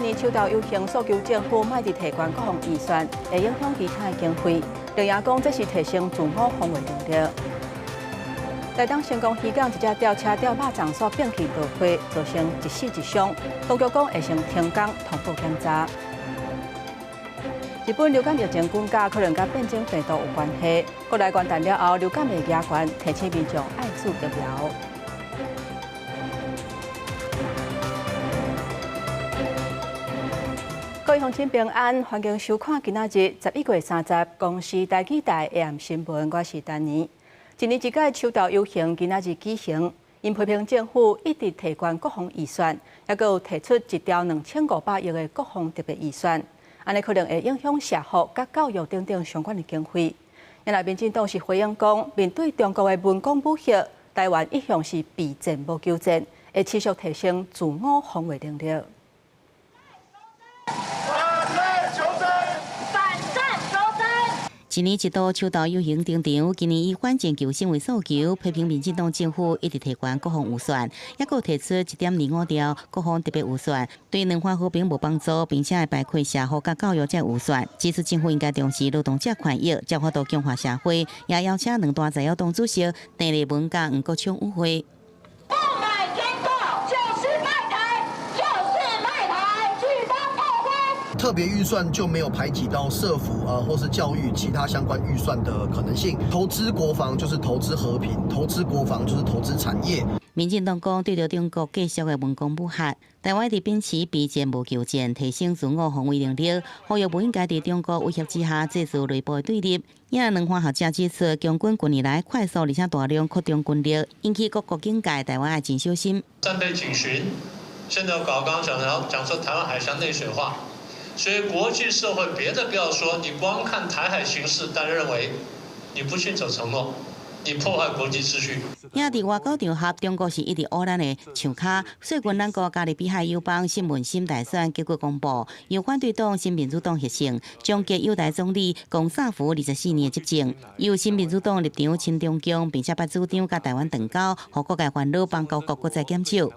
年秋刀游行诉求政府卖伫提悬各项预算，会影响其他的经费。另外讲，这是提升自我防卫能力。台东成功渔港一只吊车吊肉粽所摒弃落花，造成一死一伤。当局讲会先停工同步检查。日本流感疫情增加，可能甲变种病毒有关系。国内元旦了后，流感的压悬，提醒民众爱注疫苗。各位乡亲平安，欢迎收看今仔日11月30公视台记台 AM 新闻，我是丹妮。一年一届秋刀游行今仔日举行，因批评政府一直提悬各项预算，也有提出1条2500亿的各项特别预算。安尼可能会影响社福、甲教育等等相关的经费。原来民进党是回应讲，面对中国的文攻武吓，台湾一向是避战无求战，会持续提升自我防卫能力。一年一度秋刀游行登场，今年以反政求省为诉求，批评民进党政府一直提悬各项预算，也佫提出1.25条各项特别预算，对两岸和平无帮助，并且会败溃社会甲教育这预算。指出政府应该重视劳动者权益，才法度强化社会。也邀请两大在野党主席陈立文甲黄国昌与会。特别预算就没有排挤到社福或是教育其他相关预算的可能性。投资国防就是投资和平，投资国防就是投资产业。民进党讲对着中国继续的文攻武吓，台湾伫秉持避战无求战，提升自我防卫能力，呼吁不应该伫中国威胁之下制造内部的对立。也两岸学者指出，中军近年来快速而且大量扩张军力，引起各国警戒，台湾要真小心。战备警巡，现在刚刚讲说台湾海峡内水化。所以国际社会别的不要说，你光看台海形势，大家认为你不信守承诺，你破坏国际秩序。也伫外交场合，中国是一直乌咱的唱卡。说军咱国加勒比海友邦新闻新大选结果公布，由反对党新民主党获胜，终结友台总理龚萨福24年的执政。由新民主党立场亲中共，并且把主张甲台湾断交，互各界烦恼帮各国再检讨。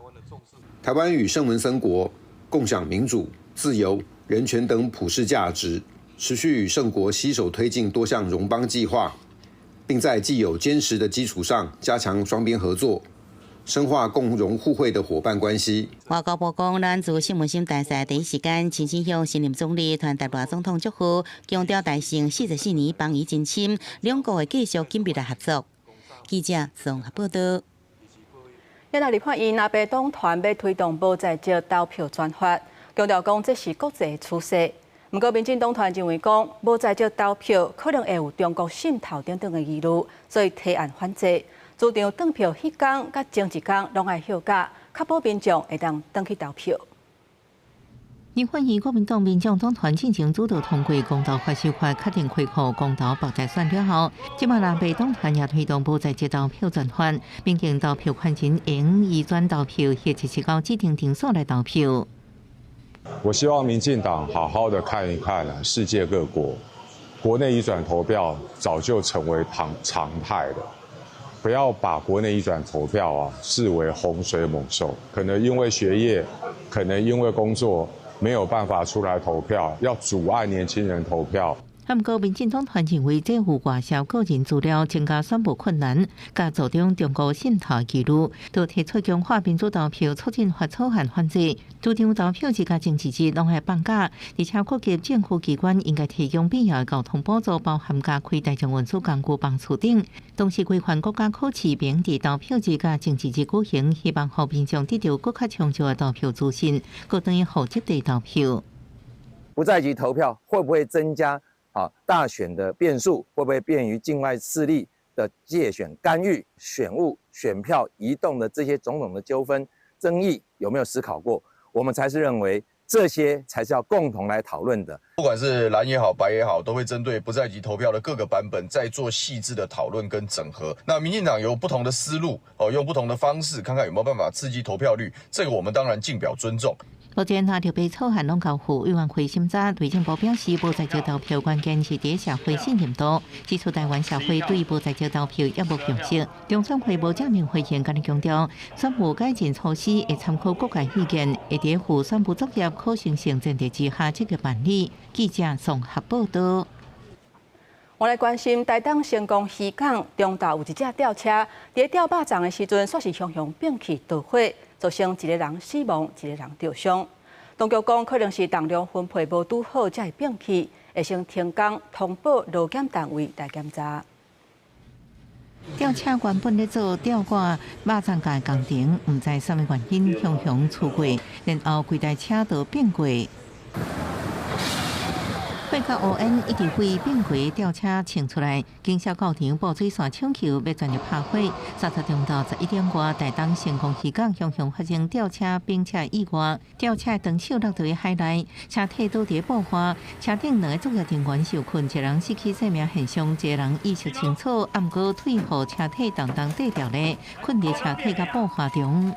台湾与圣文森国共享民主、自由、人权等普世价值，持续与圣国携手推进多项荣邦计划，并在既有坚实的基础上加强双边合作，深化共荣互惠的伙伴关系。外交部讲，咱自新文心大赛第一时间亲自向新任总理团台大总统祝福，强调大胜44年邦谊真深，两国会继续紧密来合作。记者综合报道。今仔日看因阿北党团要推动无在籍投票专法。强调讲这是国际趋势，不过民进党团认为讲无在籍投票可能会有中国渗透等等的疑虑，所以提案反制，主张转票迄天甲前一天拢爱休假，确保民众会当转去投票。因欢迎国民党、民众党团进行主导通过公投法修法，确定开放公投白在选了后，即马南北党团也推动无在籍投票专法，并经投票款钱用移转投票，或者是到指定场所来投票。我希望民进党好好的看一看世界各国，国内移转投票早就成为常态了，不要把国内移转投票视为洪水猛兽，可能因为学业，可能因为工作没有办法出来投票，要阻碍年轻人投票。不过，民进党团认为这有外销个人资料增加宣布困难，加助长中国渗透记录，都提出强化民主投票促进法草案反制。主张投票日甲政治日拢系放假，而且国级政府机关应该提供必要的交通补助，包含加开大众运输工具帮厝等，同时规范国家考试免伫投票日甲政治日举行，希望让民众得到更加充足的投票资讯，各等于户籍地投票。不在籍投票会不会增加大选的变数，会不会便于境外势力的介选干预选务、选票移动的这些种种的纠纷争议，有没有思考过？我们才是认为这些才是要共同来讨论的。不管是蓝也好，白也好，都会针对不在籍投票的各个版本再做细致的讨论跟整合。那民进党有不同的思路，用不同的方式，看看有没有办法刺激投票率，这个我们当然敬表尊重。目前他条被草案拢交付委员会审查，内政部表示无在籍投票关键是伫社会信任度，指出台湾社会对无在籍投票也无共识。中选会无正面回应，甲你强调，选务改进措施会参考各界意见，会伫赴选务作业可行性前提之下积极办理。记者综合报道。我来关心台东成功渔港中昼有一架吊车伫吊靶场的时阵，煞是向并起导火，造成一个人死亡，一个人受伤。当局讲，可能是重量分配无拄好，才会并起，会先停工通报劳检单位来检查。吊车原本咧做吊挂肉粽架工程，唔知什么原因向出过，然后规台车都变过。火甲乌烟一直为变轨吊车请出来，警消到场布水线抢救，要全力拍火。30中到11点外，台东成功渔港向发生吊车并且意外，吊车长手落在海内，车体倒伫爆花，车顶2个作业人员受困，一人失去生命现象，一人意识清楚，毋过退后车体当跌掉咧，困伫车体甲爆花中。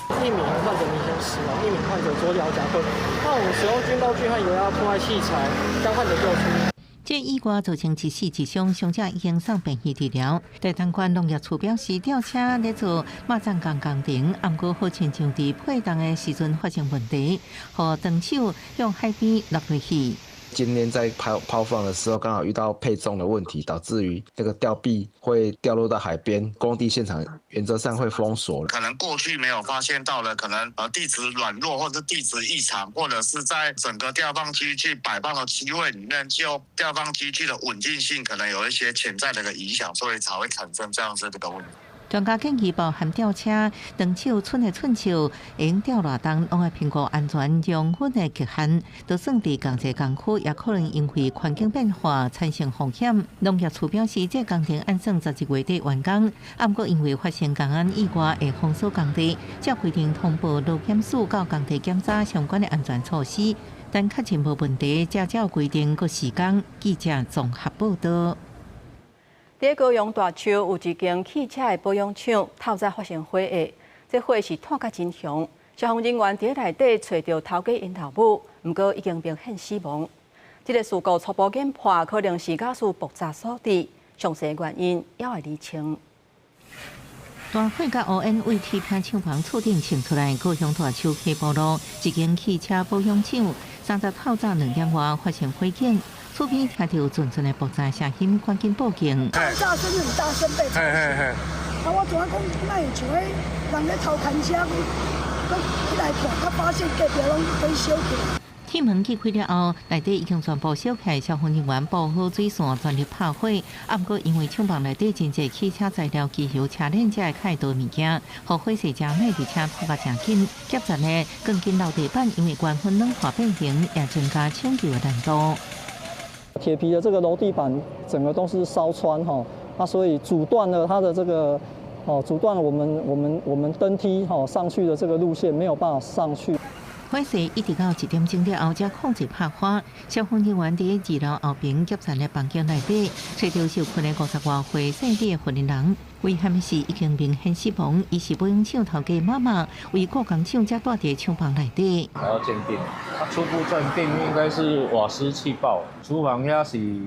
1名患者明显死亡，1名患者左脚夹困。那我们使用军刀具和油压破坏器材将患者救出。这意外造成一死一伤，伤者已经送病院治疗。台东县农业处表示，吊车咧做肉粽工程，毋过好亲像伫配动的时阵发生问题，互长手向海边落落去。今天在抛放的时候，刚好遇到配重的问题，导致于那个吊臂会掉落到海边。工地现场原则上会封锁。可能过去没有发现到的，可能地质软弱或者地质异常，或者是在整个吊放机具摆放的机位里面，就吊放机具的稳定性可能有一些潜在的一个影响，所以才会产生这样子这个问题。专家建议包含吊车、长手寸的寸手，用吊偌重，拢要评估安全用稳的极限。就算伫同一工区，也可能因为环境变化产生风险。农业处表示，这工程按算11月底完工，不过因为发生工安意外会封锁工地，才规定通报劳检署到工地检查相关的安全措施。但确认无问题，才有规定个时间。记者综合报道。伫高雄大树有一间汽车的保养厂，透早发生火灾，这火是炭甲真凶。消防人员伫内底找到头家因头母，不过已经明显死亡。这个事故初步研判可能是驾驶爆炸所致，详细原因还要厘清。大火甲乌烟为铁片厂房厝顶冲出来，高雄大树溪埔路一间汽车保养厂，30透早2点外发生火警。厝边听到阵阵的爆炸声音，赶紧报警。爆炸声很大声，被吵醒。我昨下讲，哪有像迄人咧偷牵车，佮起来看，才发现隔壁拢被烧起来。铁门击开了后，内底已经全部烧起来，消防人员布好水线，全力拍火。不过因为厂房内底真侪汽车材料、机油、车链才会开多物件，互火势真歹，而且拖甲真紧。急站呢更紧楼地板，因为原分软化变形，也增加抢救的难度。铁皮的这个楼地板整个都是烧穿哈，所以阻断了它的这个阻断了我们登梯上去的这个路线，没有办法上去。火势一直到1点钟了后才控制拍火，消防人员伫2楼后边急站的房间内底，找到受困的50多岁细粒的婚姻人，遗憾的是已经明显死亡。伊是保养厂头家妈妈，为故工厂才住伫厂房内底。还要鉴定，初步鉴定应该是瓦斯气爆，厨房遐是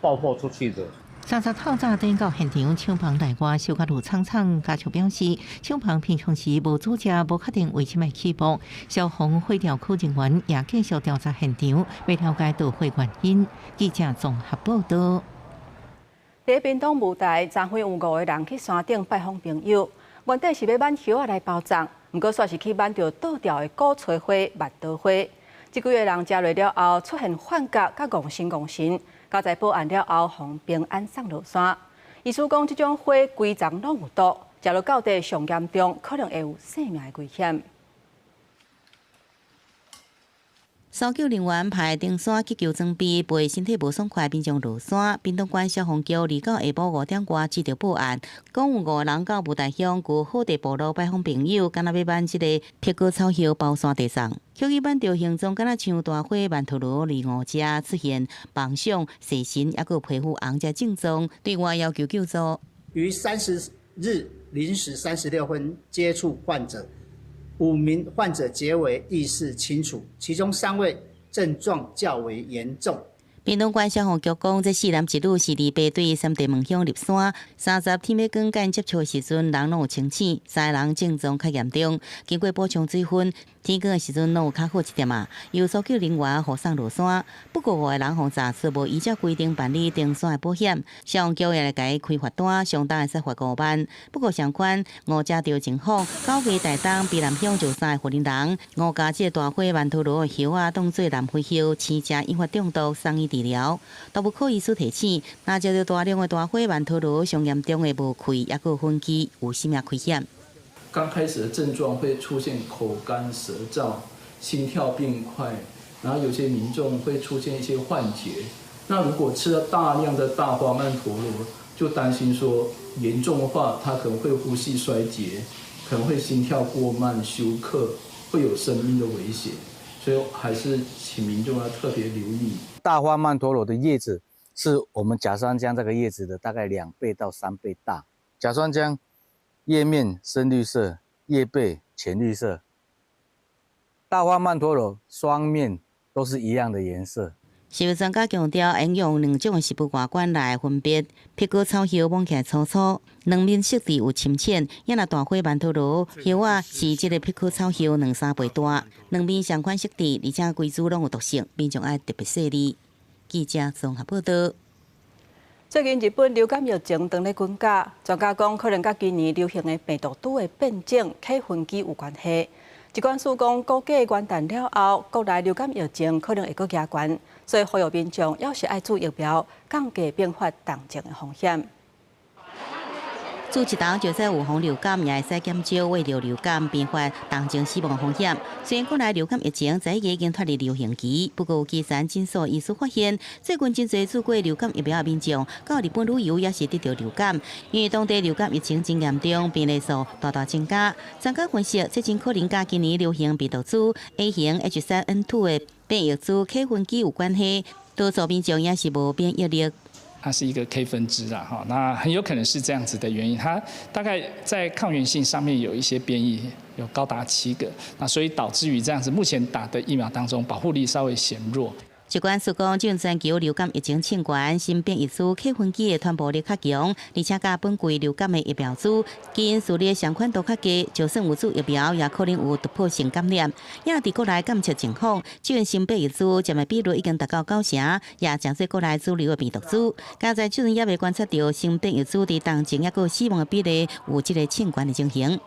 爆破出去的。30透早登到现场，厂房内外烧甲如苍苍。家属表示，厂房平常时无组织，无确定为什么起爆。消防火调区人员也继续调查现场，要了解导火原因。记者综合报道。伫屏东雾台，昨昏有5个人去山顶拜访朋友，原底是要挽叶仔来包粽，不过煞是去挽到倒掉的古炊花、麦刀花。这几个人食落了后，出现幻觉、甲戆神。交在报案了后，互平安送落山。医师讲，这种花规丛拢有毒，食落到底上严重，可能会有性命的危险。搜救人员派登山急救装备，陪身体无爽快民众落山。屏东县消防局2到下晡5点外接到报案，讲有5个人到雾台乡旧好地部落拜访朋友，敢若要挽这个碧果草叶包山地上。口语版着形状敢若像大火曼陀罗2、5只出现梦想、蛇形，也有皮肤红只症状，对外要求救助。于30日0时36分接触患者， 5名患者皆为意识清楚，其中3位症状较为严重。屏东县消防局讲，这4男1女是伫排队三地门乡入山，30天要跟间接触的时阵，人拢有清醒，3个人症状较严重。经过补充水分，天光的时阵拢有较好一点啊。由搜救人员护送落山，不过5个人互查出无依照规定办理登山的保险，消防局也来给开罚单，相当会使罚5万。不过相关5家着情况，9月大冬比南乡上山的护林人，5家这大火曼陀罗的叶啊当做蓝灰叶，吃食引发中毒，送医治疗。动物科医师提醒，若接到大量的大火曼陀罗，上严重的无溃，也有分期，有性命危险。刚开始的症状会出现口干舌燥、心跳变快，然后有些民众会出现一些幻觉。那如果吃了大量的大花曼陀罗，就担心说严重的话，他可能会呼吸衰竭，可能会心跳过慢、休克，会有生命的危险。所以还是请民众要特别留意。大花曼陀罗的叶子是我们甲酸浆这个叶子的大概2倍到3倍大。甲酸浆叶面深绿色，叶背浅绿色。大花曼陀罗双面都是一样的颜色。食药专家强调，应用2种的食物外观来分别：苹果草叶摸起来粗粗，两面色地有深浅；也若大花曼陀罗叶啊是这个苹果草叶2-3倍大，两面相款色地，而且规株拢有毒性，民众爱特别细腻。记者综合报道。最近日本流感疫情当咧滚价，专家讲可能甲今年流行的病毒株的变种K分支有关系。疾管署讲，估计元旦了后，国内流感疫情可能会阁加悬，所以呼吁民众要是爱注疫苗，降低并发重症的风险。注一动就说有防流感，也会使减少为着流感并发重症死亡风险。虽然国内流感疫情在已经脱离流行期，不过基层诊所医师发现，最近真侪做过流感疫苗的民众，到日本旅游也是得到流感，因为当地流感疫情真严重，病例数大大增加。专家分析，这真可能甲今年流行病毒株 A 型 H3N2 的变异株 K 分支有关系，多数民众也是无免疫力。它是一个 K 分支啊，哈，那很有可能是这样子的原因。它大概在抗原性上面有一些变异，有高达7个，那所以导致于这样子，目前打的疫苗当中保护力稍微显弱。疾管署讲，这全球流感疫情清悬，新变异株 K 分支的传播力较强，而且甲本季流感的疫苗株基因序列相款都较低，就算有注疫苗，也可能有突破性感染。也伫国内监测情况，这款新变异株占的比率已经达到90%，也正做国内主流的病毒株。加在这阵也未观察到新变异株伫重症也有死亡的比例有这个清悬的情形。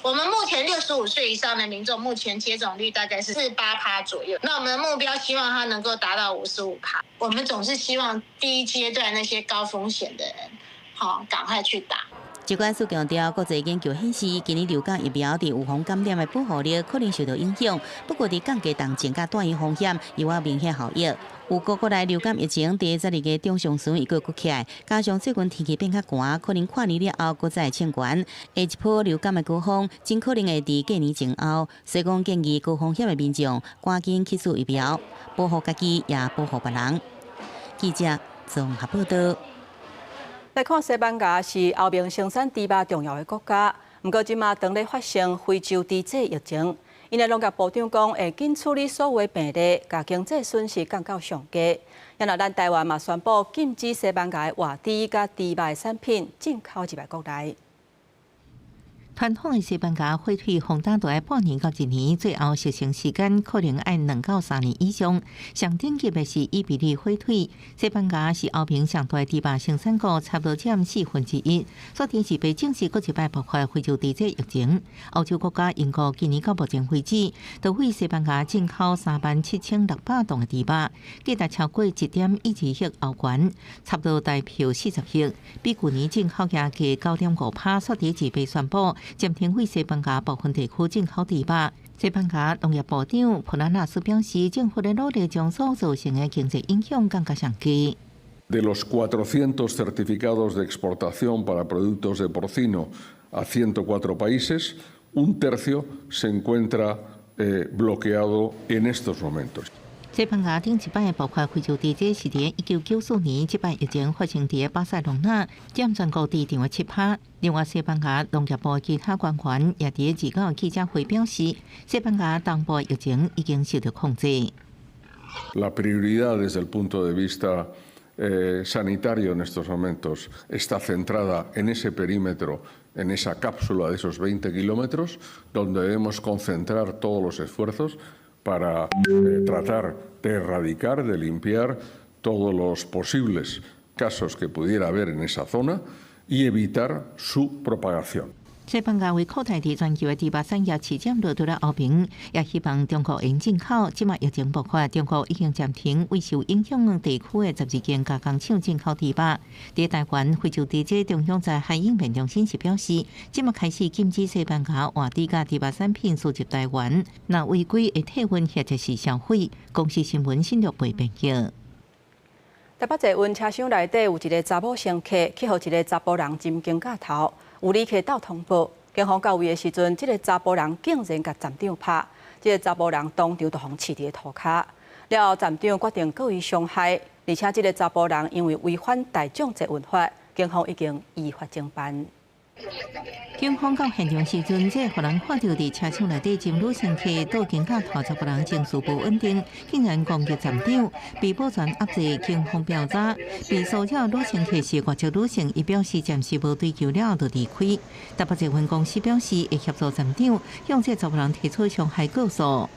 我们目前65岁以上的民众，目前接种率大概是48%左右。那我们的目标希望它能够达到55%。我们总是希望第一阶段那些高风险的人，赶快去打。疾管署强调，国际研究显示，今年流感疫苗伫预防感染的保护力可能受到影响，不过伫降低重症甲断院风险有明显效益。有国内流感疫情伫12月中上旬一个崛起来，加上最近天气变较寒，可能跨年了后搁再清悬。下一波流感的高峰，真可能会伫过年前后。所以讲建议高风险的民众赶紧去注疫苗，保护家己也保护别人。记者综合报道。来看西班牙是后面生产猪肉重要的国家，不过即马当咧发生非洲猪瘟疫情，因的农业部长讲会紧处理所有的病例，把经济损失降到上低。也若咱台湾嘛宣布禁止西班牙的活猪甲猪肉产品进口入来国内。传统的西班牙火腿风大大概半年到1年，最后熟成时间可能要2到3年以上。上顶级的是伊比利火腿，西班牙是欧盟上大的猪肉生产国，差不多占1/4。昨天是被证实，搁一摆爆发非洲猪瘟疫情。欧洲国家英国今年到目前为止，都为西班牙进口37600吨的猪肉，价值超过1.12亿欧元，差不多代表40亿，比去年进口价格9.5%。昨天是被宣布。暂停为西班牙部分地区进口猪肉。西班牙农业部长普拉纳斯表示，政府的努力将所造成的经济影响降到上低。De los 400 certificados de exportación para productos de porcino a 104 países, 1/3 se encuentra bloqueado en estos momentos. 西班牙顶一摆爆发非洲地这是伫1994年，这摆疫情发生伫巴塞隆纳，占全国地定位7%。另外，西班牙农业部其他官员也伫29记者会表示，西班牙东部疫情已经受到控制。La prioridad desde el punto de vista sanitario en estos momentos está centrada en ese perímetro, en esa cápsula de esos 20 kilómetros, donde debemos concentrar todos los esfuerzos para tratar de erradicar, de limpiar todos los posibles casos que pudiera haber en esa zona y evitar su propagación. 西班牙为扩大伫全球的第8产业市占率，除了后平，也希望中国引进口。即卖疫情爆发，中国已经暂停为受影响地区的12间加工厂进口猪肉。伫台湾，非洲地这中央在海印面中心是表示，即卖开始禁止西班牙换猪甲猪肉产品输入台湾，若违规会体罚或者是销毁。公司新闻新闻部编辑。台北捷运车厢内底有一个查某乘客去互一个查甫人จิ้肩胛头，有旅客斗通报，警方到位的时阵，这个查甫人竟然甲站长拍，这个查甫人当场就互刺伫涂骹。了后站长决定故意伤害，而且这个查甫人因为违反大众捷运法，警方已经依法侦办。警方到现场时阵，这互人看到伫车厢内底进女乘客倒肩胛头查甫人情绪不稳定，竟然攻击站长，被保全压制。警方调查，被骚扰女乘客是外籍女性，伊表示暂时无追究了就离开。台北捷运公司表示会协助站长向这查甫人提出伤害告诉。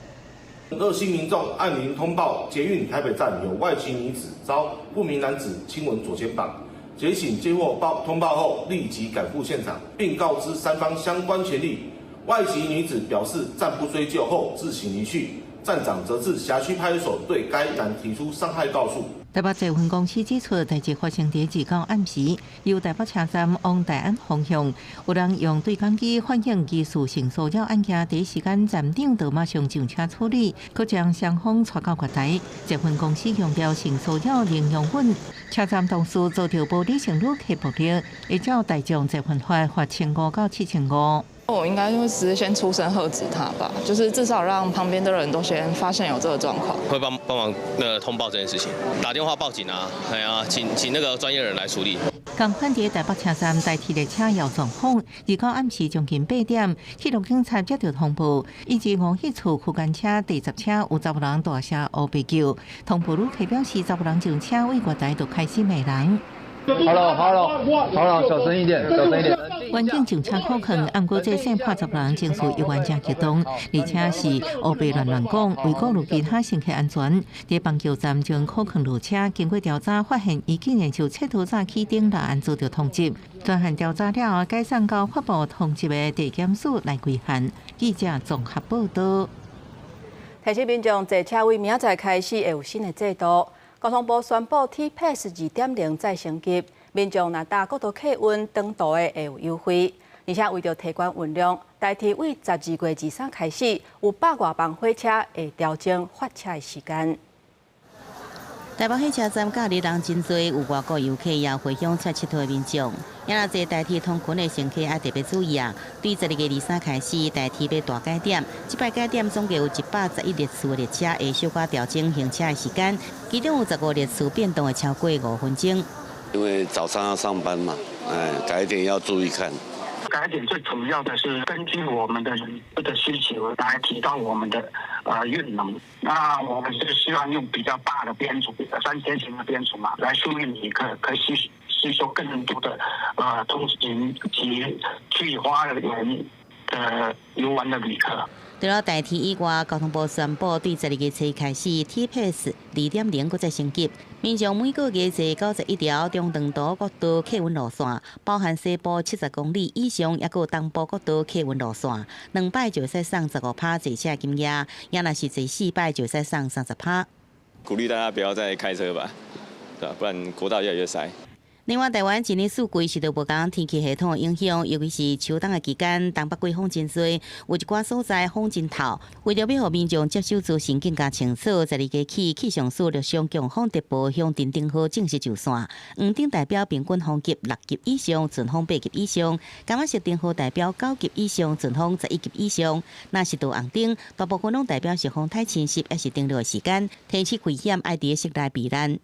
热心民众按铃通报，捷运台北站有外籍女子遭不明男子亲吻左肩膀。捷警接获通报后，立即赶赴现场，并告知三方相关权利。外籍女子表示暂不追究后自行离去，站长则至辖区派出所对该男提出伤害告诉。台北捷运公司指出，代志发生伫29暗时，由台北车站往大安方向，有人用对讲机反映疑似性骚扰案件，第一时间站长就马上上车处理，佮将双方带到月台。捷运公司强调性骚扰零容忍，车站同事遭到无理性旅客暴力，会照大众捷运法罚1500到7500。我应该会直接先出声喝止他吧，就是至少让旁边的人都先发现有这个状况，会帮忙通报这件事情，打电话报警啊，哎呀，请那个专业人来处理。同款伫台北车站代替列车摇状况，29暗时将近8点，铁路警察接到通报，以及5迄处区间车第10车有查甫人大声乌白叫，通报旅客表示查甫人上车为月台就开始骂人。好了，小声一点。环境上车可能，按过这线拍查甫人情绪依然真激动，而且是乌白乱讲，为顾虑其他乘客安全，伫棒球站将可能落车，经过调查发现，伊竟然受窃盗早起顶来遭到通缉。专项调查了后，改送到法部通缉的地检署来归案。记者综合报道。提醒民众坐车位明仔开始会有新的制度。交通部宣布 T-Pass 2.0再升级，民众若搭国道客运长途的会有优惠，而且为了提高运量，代替为12月23开始，有100多班火车会调整发车的时间。台北火车站假日人真多，有外国游客也回乡出佚佗的民众。也若坐代替通勤的乘客，要特别注意啊！对12月23开始，代替要大改点，这摆改点总计有111列次的列车会小可调整行车的时间，其中有15列次变动会超过5分钟。因为早上要上班嘛，改点要注意看。改点最主要的是根据我们的需求来提高我们的运能。那我们是希望用比较大的编组，3天型的编组嘛，来疏运旅客，可以吸收更多的通勤及去花园的游玩的旅客。除了代替以外，交通部宣布对12月7开始 T-Pass 2.0再升级，民众每个月坐91条中长途国道客运路线，包含西部70公里以上，也有东部国道客运路线，2摆就使送15%坐车金额，也若是坐4摆就使送30%。鼓励大家不要再开车吧，对吧？不然国道越来越塞。另外，台湾今年四季受到无同天气系统的影响，尤其是秋冬的期间，东北季风真多，有一寡所在风真透。为了要让民众接受资讯更加清楚，12日起，气象署陆上强风特报向陈定浩正式就线。黄顶代表平均风级6级以上，阵风8级以上；甘仔式定号代表9级以上，阵风11级以上。若是到红顶，大部分拢代表是风太侵袭，也是登陆的时间，天气危险，爱伫室内避难。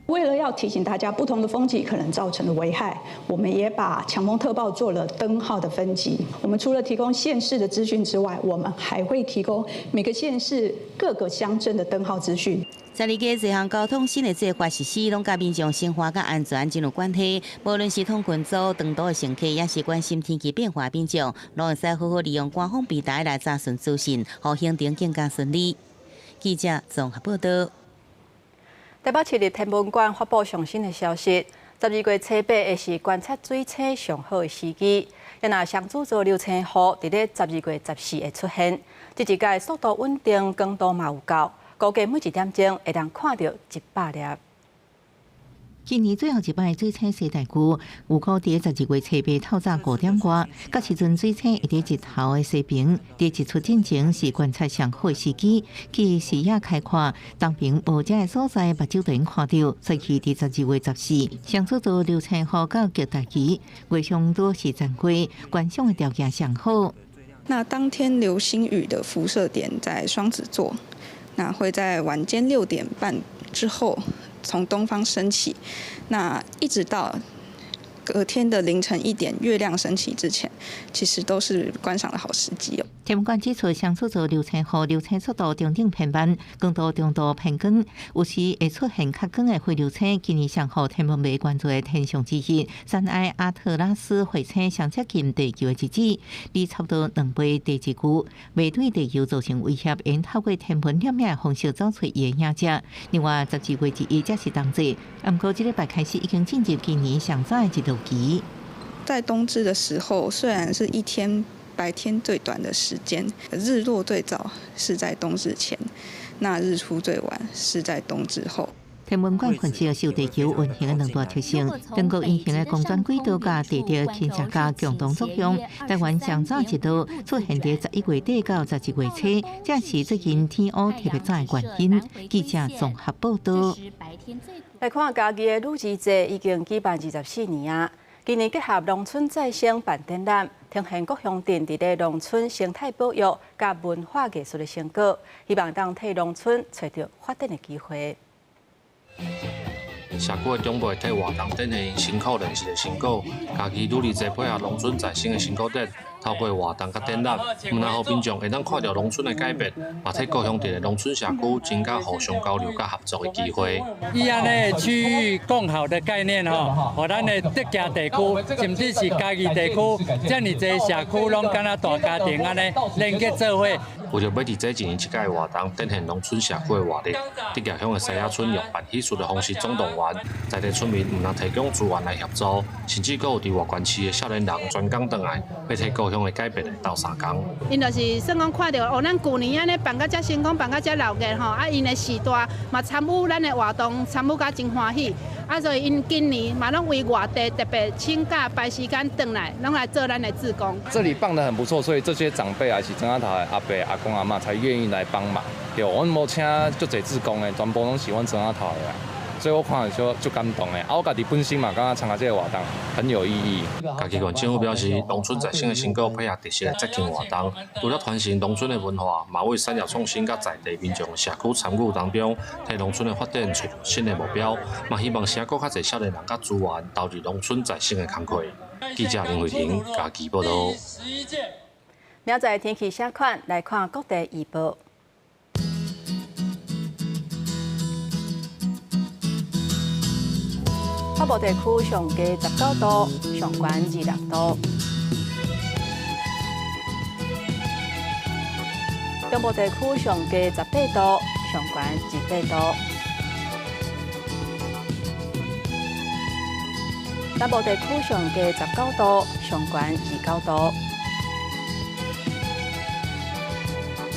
为了要提醒大家不同的风级可能造成的危害，我们也把强风特报做了灯号的分级。我们除了提供县市的资讯之外，我们还会提供每个县市各个乡镇的灯号资讯。12日这项交通新的计划实施，拢甲民众生活甲安全真有关系。无论是通勤族、长途的乘客，也是关心天气变化民众，拢会使好好利用官方平台来查询资讯，互行程更加顺利。记者综合报道。台北市立天文馆发布上新的消息，12月初8会是观测水星上好的时机。也若双子座流星雨伫咧12月14会出现，这一届速度稳定，光度嘛有够，估计每1点钟会当看到100粒。今年最后一摆水星西大区，有估伫12月初8透早5点外，到时阵水星会伫日头的西边，伫日出进前是观测上好的时机。其视野开阔，东边无遮的所在，目睭就能看到。所以伫12月14，双子座流星雨到极大期，月相都是暂归，观赏的条件上好。那当天流星雨的辐射点在双子座，那会在晚间6点半之后从东方升起，那一直到隔天的凌晨1点月亮升起之前，其实都是观赏的好时机哦。天文馆指出，双子座流星雨流星速度中等偏慢，光度中度偏光，有时会出现较光的灰流星。今年上好天文台关注的天象之一，山埃阿特拉斯彗星上接近地球的日子，离差不多2倍地质区，未对地球造成威胁，因透过天文摄影的方式找出伊的影者。另外，12月1日才是冬至，不过这礼拜开始已经进入今年上早的一路期。在冬至的时候，虽然是一天白天最短的时间，日落最早是在冬至前，那日出最晚是在冬至后。天文馆分析受地球运行的2大特性，中国运行的公转轨道甲地质倾斜加共同作用。台湾上早一度出现在11月底到12月初，这是最近天乌特别早的原因。记者综合报道。来看家己的女儿节已经举办24年啊。今年结合农村再生办展览，呈现各乡镇伫咧农村生态保育甲文化艺术的成果，希望当替农村找到发展的机会。社区的长辈替活动展现辛苦练习的成果，家己努力在配合农村再生的成果点，透过活动甲展览，唔但互民众会当看到农村的改变，也替各乡镇的农村社区增加互相交流甲合作的机会。以安尼区域共好的概念吼，互咱的德家地区，甚至是嘉义地区，遮尔侪社区拢敢若大家庭安尼连结做伙。为着要伫这一年一届的活动展现农村社区的活力，德家乡的西雅村用办喜事的方式总动员，在地村民唔但提供资源来协助，甚至阁有伫外县市的少年人专工倒来，要替故乡的改变来斗相共。因就是算讲看到，咱旧年安尼办到遮成功，办到遮热闹吼，啊，因的时代嘛参与咱的活动，参与甲真欢喜。啊，所以因今年嘛拢为外地特别请假排时间转来，拢来做咱的志工。这里办得很不错，所以这些长辈还是庄仔头的阿伯、阿公、阿嬷才愿意来帮忙。对，我们无请足侪志工的，全部拢喜欢庄仔头的。所以我看就感动的，我家己本身嘛，感觉参加这个活动很有意义。嘉义县政府表示，农村再生的成果配合特色的节庆活动，除了传承农村的文化，嘛为产业创新甲在地民众社区参与当中，替农村的发展找新的目标，嘛希望社区较侪少年人甲资源投入农村再生的工作。记者林慧婷，嘉义报道。明仔天气写款来看各地预报。北部地区上低19度，上悬26度；中部地区上低18度，上悬28度；南部地区上低19度，上悬29度；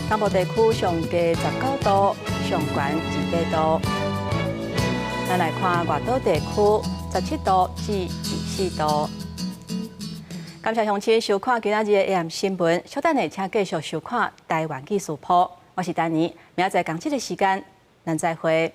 南部地区上低19度，上悬28度。咱来看外岛地区17度至24度。感谢乡亲收看今仔日的 AM 新闻，稍等下请继续收看台湾技术铺，我是丹妮，明仔载同一个时间，咱再会。